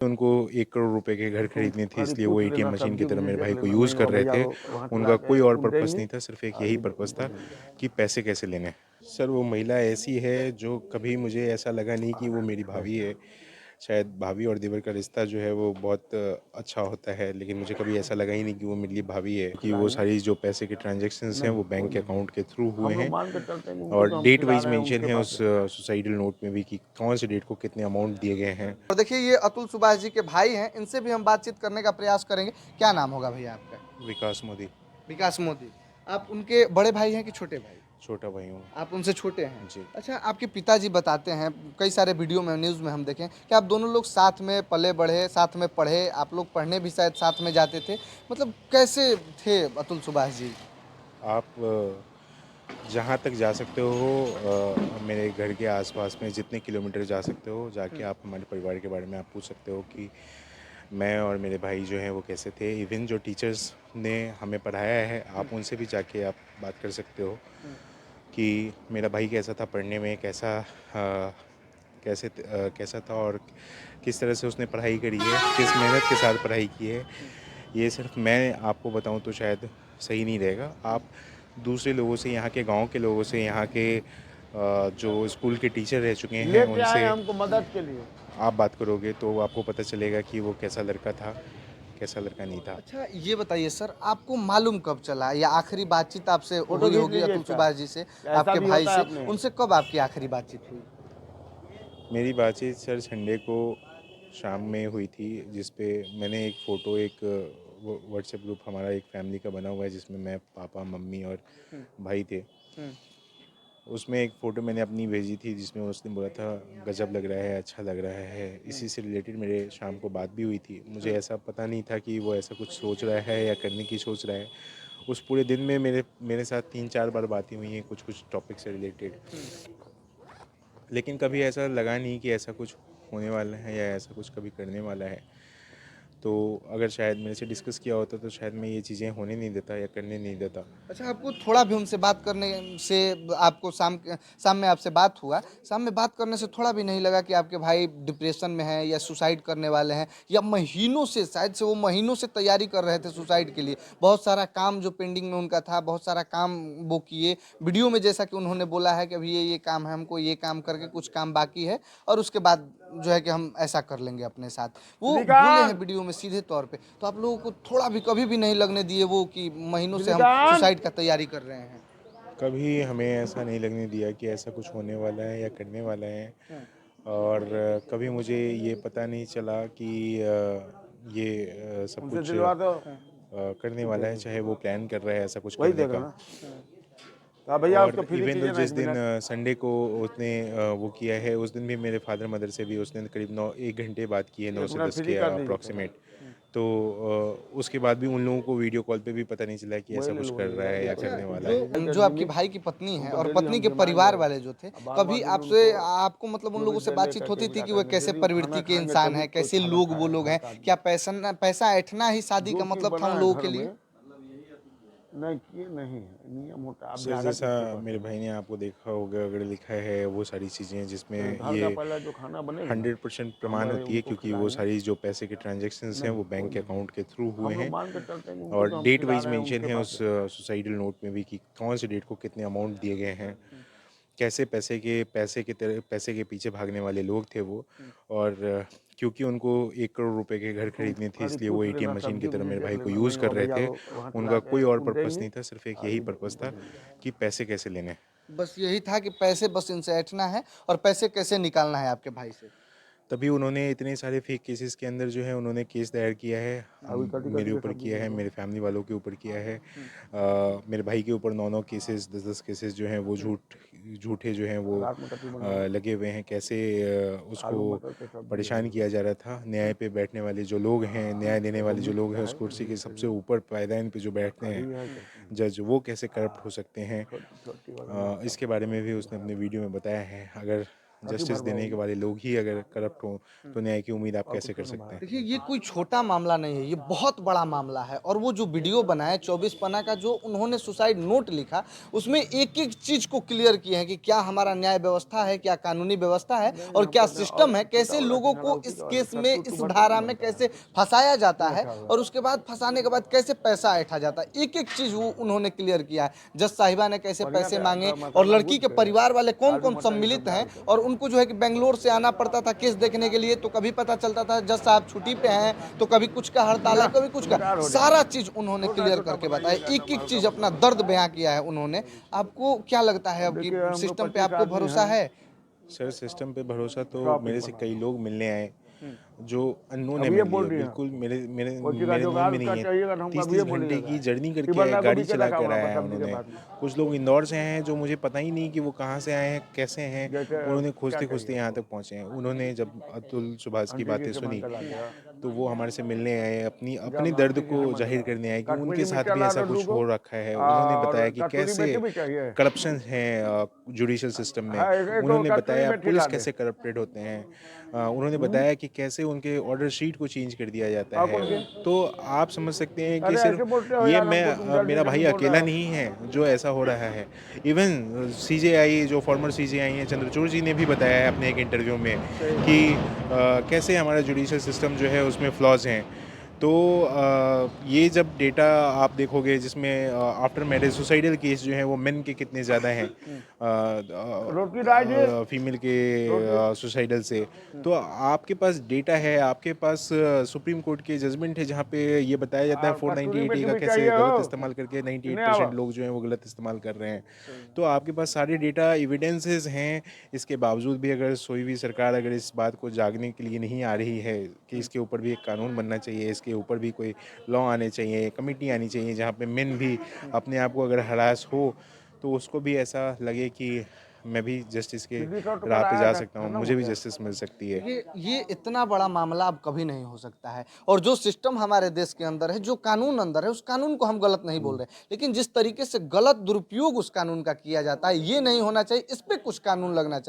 उनको 1 करोड़ रुपए के घर खरीदने थे, खाली इसलिए वो पूछ एटीएम लेना, मशीन की सब्जी तरह उब्जी मेरे देख भाई को लेना, यूज़ नहीं कर हो रहे भैया थे। वो वहाँ चला उनका के कोई और कुछ पर्पस देंगे, नहीं था, सिर्फ़ एक यही आगे पर्पस था देंगे। कि पैसे कैसे लेने हैं। सर वो महिला ऐसी है जो कभी मुझे ऐसा लगा नहीं कि वो मेरी भाभी है। शायद भाभी और देवर का रिश्ता जो है वो बहुत अच्छा होता है, लेकिन मुझे कभी ऐसा लगा ही नहीं कि वो मेरे लिए भाभी है, कि वो सारी जो पैसे के ट्रांज़ैक्शंस हैं वो बैंक के अकाउंट के थ्रू हुए हम लोग हैं मान के चलते हैं उनको, और तो हम डेट खिला वाइज़ रहे हैं मेंशन उनके है पास उस से। सुसाइडल नोट में भी कि कौन से डेट को कितने अमाउंट दिए गए हैं। और देखिए ये अतुल सुभाष जी के भाई हैं, इनसे भी हम बातचीत करने का प्रयास करेंगे। क्या नाम होगा भैया आपका? विकास मोदी। विकास मोदी। आप उनके बड़े भाई हैं कि छोटे भाई? छोटा भाई हूँ। आप उनसे छोटे हैं। जी। अच्छा, आपके पिताजी बताते हैं, कई सारे वीडियो में न्यूज़ में हम देखें कि आप दोनों लोग साथ में पले बढ़े, साथ में पढ़े, आप लोग पढ़ने भी शायद साथ में जाते थे। मतलब कैसे थे अतुल सुभाष जी? आप जहाँ तक जा सकते हो, मेरे घर के आसपास में जितने किलोमीटर जा सकते हो जाके आप हमारे परिवार के बारे में आप पूछ सकते हो कि मैं और मेरे भाई जो हैं वो कैसे थे। इवन जो टीचर्स ने हमें पढ़ाया है, आप उनसे भी जाके आप बात कर सकते हो कि मेरा भाई कैसा था पढ़ने में, कैसा था और किस तरह से उसने पढ़ाई करी है, किस मेहनत के साथ पढ़ाई की है। ये सिर्फ मैं आपको बताऊं तो शायद सही नहीं रहेगा। आप दूसरे लोगों से, यहाँ के गांव के लोगों से, यहाँ के जो स्कूल के टीचर रह चुके हैं लेके आए उनसे हमको मदद के लिए। आप बात करोगे तो आपको पता चलेगा कि वो कैसा लड़का था, कैसा लड़का नहीं था। अच्छा, ये बताइए सर, आपको मालूम कब चला या आखिरी बातचीत आपसे फोटो हुई खींच होगी लीजिए अतुल इसका, सुभाष जी से, ऐसा आपके भी भाई होता है से, अपने। उनसे कब आपकी आखिरी बातचीत हुई? मेरी बातचीत सर संडे को शाम में हुई थी, जिस पे मैंने एक फ़ोटो, एक व्हाट्सएप ग्रुप हमारा एक फैमिली का बना हुआ है जिसमें मैं, पापा, मम्मी और भाई थे। हुँ। उसमें एक फ़ोटो मैंने अपनी भेजी थी जिसमें उसने बोला था गजब लग रहा है, अच्छा लग रहा है। इसी से रिलेटेड मेरे शाम को बात भी हुई थी। मुझे ऐसा पता नहीं था कि वो ऐसा कुछ सोच रहा है या करने की सोच रहा है। उस पूरे दिन में मेरे मेरे साथ 3-4 बार बातें हुई हैं कुछ कुछ टॉपिक से रिलेटेड, लेकिन कभी ऐसा लगा नहीं कि ऐसा कुछ होने वाला है या ऐसा कुछ कभी करने वाला है। तो अगर शायद मेरे से डिस्कस किया होता तो शायद मैं ये चीज़ें होने नहीं देता या करने नहीं देता। अच्छा, आपको थोड़ा भी उनसे बात करने से, आपको शाम में आपसे बात हुआ, शाम में बात करने से थोड़ा भी नहीं लगा कि आपके भाई डिप्रेशन में हैं या सुसाइड करने वाले हैं, या महीनों से, शायद से वो महीनों से तैयारी कर रहे थे सुसाइड के लिए, बहुत सारा काम जो पेंडिंग में उनका था, बहुत सारा काम वो किए, वीडियो में जैसा कि उन्होंने बोला है कि अभी ये काम है, हमको ये काम करके कुछ काम बाकी है और उसके बाद जो है कि हम ऐसा कर लेंगे अपने साथ, वो बोले हैं दिलीकांत, वीडियो में सीधे तौर पे। तो आप लोगों को थोड़ा भी कभी भी नहीं लगने दिए वो कि महीनों से हम दिलीकांत। सुसाइड का तैयारी कर रहे हैं? कभी हमें ऐसा नहीं लगने दिया कि ऐसा कुछ होने वाला है या करने वाला है। और कभी मुझे ये पता नहीं चला कि ये सब उनसे कुछ दिलवा दो, करने वाला है, चाहे वो प्लान कर रहा है ऐसा कुछ वही करने देगा का। ना। तो भैया और उसको फ्री इवन तो कीजिए ना जिस 1 दिन मिनट। संडे को उसने वो किया है, उस दिन भी मेरे फादर मदर से भी उसने करीब 1 घंटे बात की है, 9 1 से मिनट 10 फ्री के कर दीजिए थोड़ा। अप्रॉक्सीमेट। तो उसके बाद भी उन लोगों को वीडियो कॉल पे भी पता नहीं चला कि वही ऐसा ले कुछ लो, कर वही ले रहा लो, है या देखो अच्छा, करने वाला है। जो आपकी भाई की पत्नी है उनको और डेली पत्नी हम के घुमाएंगे, परिवार वाले जो थे, बार कभी बार दिन आपसे, उनको आपको मतलब उन जो भी लोगों से दे बातचीत करके होती थी कि बिठाते वो हैं, कैसे डेली वो खाना प्रवृत्ति के खाएंगे इंसान तभी है, कोई कैसे खाना लोग वो खाएगा लोग घर हैं? का आदमी। क्या पैसा ऐंठना ही शादी जो का चीज़ मतलब था बना उन है लोगों घर के लिए? में, नहीं ये नहीं है नियम होता है, आप सर ज़्यादा जैसा किसको कहते मेरे हैं। भाई ने आपको देखा होगा, अगर लिखा है वो सारी चीज़ें जिसमें घर ये का पहला जो खाना बनेगा ना, 100% हम प्रमाण बड़े होती है, उनको क्योंकि वो खिलाएंगे। सारी जो पैसे के ट्रांजैक्शंस हैं नहीं वो कोई बैंक के नहीं, अकाउंट के थ्रू हुए हम लोग हैं मान के चलते हैं उनको, और तो हम डेट खिला वाइज रहे हैं मेंशन उनके है पास उस से। सुसाइडल नोट में भी कि कौन से डेट को कितने अमाउंट दिए गए हैं, कैसे पैसे के पीछे भागने वाले लोग थे वो। और क्योंकि उनको 1 करोड़ रुपए के घर खरीदने थे, खाली इसलिए वो पूछ एटीएम लेना, मशीन की सब्जी तरह उब्जी मेरे देख भाई को लेना, यूज़ नहीं कर हो रहे भैया थे। वो वहाँ चला उनका के कोई और कुछ पर्पस देंगे, नहीं था, सिर्फ एक यही आगे पर्पस उनको था देंगे। कि पैसे कैसे लेने हैं। बस यही था कि पैसे बस इनसे ऐंठना है और पैसे कैसे निकालना है आपके भाई से। तभी उन्होंने इतने सारे फेक केसेस के अंदर जो है उन्होंने केस दायर किया है। अभी कटी मेरे कटी के ऊपर सब्जी किया दे है, दो। मेरे फैमिली वालों के ऊपर किया है। मेरे भाई के ऊपर 9-9 केसेस, 10-10 केसेस जो हैं वो झूठे जो हैं वो रात में कटी बना लो, लगे हुए हैं। कैसे उसको आलू मटर के सब्जी परेशान है, किया जा रहा था। न्याय पे बैठने वाले जो लोग हैं, न्याय देने वो वाले जो मिक्स लोग हैं, उस है कुर्सी के मिक्स सबसे है, ऊपर पायदान पे जो बैठते हैं खड़ी है कैसी, जज, वो कैसे करप्ट हो सकते हैं। छोटी छोटी वाला नाश्ता इसके बारे में भी उसने अपने वीडियो में बताया है। अगर जस्टिस देने के वाले लोग ही अगर करप्ट हों तो न्याय की उम्मीद आप कैसे कर सकते हैं? देखिए, ये कोई छोटा मामला नहीं है, ये बहुत बड़ा मामला है। और वो जो वीडियो बनाया 24 पन्ना का, जो उन्होंने सुसाइड नोट लिखा, उसमें एक-एक चीज़ को क्लियर किए हैं कि क्या हमारा न्याय व्यवस्था है, क्या कानूनी व्यवस्था है और क्या सिस्टम है, कैसे लोगों को इस केस में, इस धारा में कैसे फँसाया जाता है और उसके बाद फँसाने के बाद कैसे पैसा ऐंठा जाता है। एक-एक चीज़ वो उन्होंने क्लियर किया है। जज साहिबा ने कैसे पैसे माँगे और लड़की के परिवार वाले कौन-कौन सम्मिलित हैं, और उनको जो है कि बेंगलोर से आना पड़ता था केस देखने के लिए, तो कभी पता चलता था जज साहब छुट्टी पे हैं, तो कभी कुछ का हड़ताल है, कभी कुछ का। सारा चीज़ उन्होंने क्लियर करके बताया, एक-एक चीज़ अपना दर्द बयाँ किया है उन्होंने। आपको क्या लगता है, अब कि सिस्टम पे आपको भरोसा है? सर सिस्टम पे भरोसा तो टॉपिक मेरे से कई लोग मिलने आए जो अननोन अब है ये मेरे बोल लिए, रही हैं। बिल्कुल मेरे मेरे वो चीज़ का मेरे नोन जुगाड़ में उसका नहीं चाहिएगा है। तो हम तीस अभी तीस ये घंटे बोलिएगा की जर्नी कि करके बंदा को गाड़ी पीछे चला रखा कर हुआ आया है सब्जी के उन्होंने। पास में। कुछ लोग इंदौर से हैं जो मुझे पता ही नहीं कि वो कहाँ से आए हैं, कैसे हैं। जैसे उन्होंने क्या खोजते चाहिए खोजते यहाँ आपको? तक पहुँचे हैं। उन्होंने जब अतुल सुभाष की आंटी बातें के सामान सुनी का ला दिया। तो वो हमारे से मिलने आए, अपनी जब अपने दर्द आंटी के को सामान जाहिर का करने आए कि उनके कश्मीरी साथ मिर्चा भी ला ऐसा दो कुछ 2 हो रखा है। उन्होंने और बताया कि कस्तूरी कैसे मेथी भी चाहिए। करप्शन है जुडिशल सिस्टम में। हाँ, एक तो उन्होंने कस्तूरी बताया मेथी पुलिस ला दे। कैसे करप्टेड होते हैं। उन्होंने बताया कि कैसे उनके ऑर्डर शीट को चेंज कर दिया जाता और है। कौन के? तो आप समझ सकते हैं कि अरे ऐसे बोलते सिर्फ हो ये यार, हमको तुम जल्दी मेरा भाई जल्दी बोल रहा अकेला हो। नहीं है जो ऐसा हो रहा है। इवन सीजेआई, जो फॉर्मर सीजेआई हैं चंद्रचूड़ जी ने भी बताया है अपने एक इंटरव्यू में कि कैसे हमारा जुडिशल सिस्टम जो है उसमें फ्लॉज हैं। तो ये जब डेटा आप देखोगे जिसमें आफ्टर मैरिज सुसाइडल केस जो हैं वो मेन के कितने ज़्यादा हैं रोटी लाई जी। फीमेल के रोटी। सुसाइडल से, तो आपके पास डेटा है, आपके पास सुप्रीम कोर्ट के जजमेंट है जहाँ पे ये बताया जाता है और कस्तूरी 498 ए मेथी का भी कैसे चाहिए गलत हो? इस्तेमाल करके नहीं 98% आवा। लोग जो हैं वो गलत इस्तेमाल कर रहे हैं। तो आपके पास सारे डेटा एविडेंसेस हैं। इसके बावजूद भी अगर कोई भी सरकार अगर इस बात को जागने के लिए नहीं आ रही है कि इसके ऊपर भी एक कानून बनना चाहिए, इसके ऊपर भी कोई लॉ आने चाहिए, कमेटी आनी चाहिए जहाँ पे मेन भी अपने आप को अगर हरास हो तो उसको भी ऐसा लगे कि मैं भी जस्टिस के दिल्ली से तो राह कल पे आया जा था, सकता हूँ, खत्म मुझे हो भी गया। जस्टिस मिल सकती है। ये इतना बड़ा मामला अब कभी नहीं हो सकता है। और जो सिस्टम हमारे देश के अंदर है, जो कानून अंदर है, उस कानून को हम गलत नहीं बोल रहे, लेकिन जिस तरीके से गलत दुरुपयोग उस कानून का किया जाता है, ये नहीं होना चाहिए। इस पे कुछ कानून लगना चाहिए।